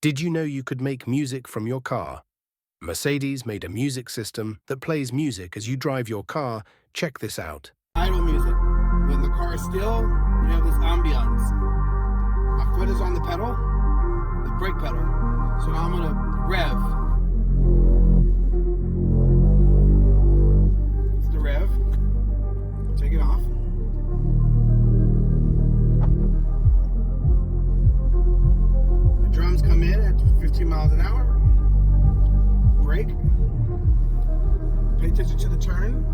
Did you know you could make music from your car? Mercedes made a music system that plays music as you drive your car. Check this out. Idle music. When the car is still, you have this ambiance. My foot is on the pedal, the brake pedal. So now I'm gonna rev. It's the rev. Take it off. The drums come in at 15 miles an hour. Brake. Pay attention to the turn.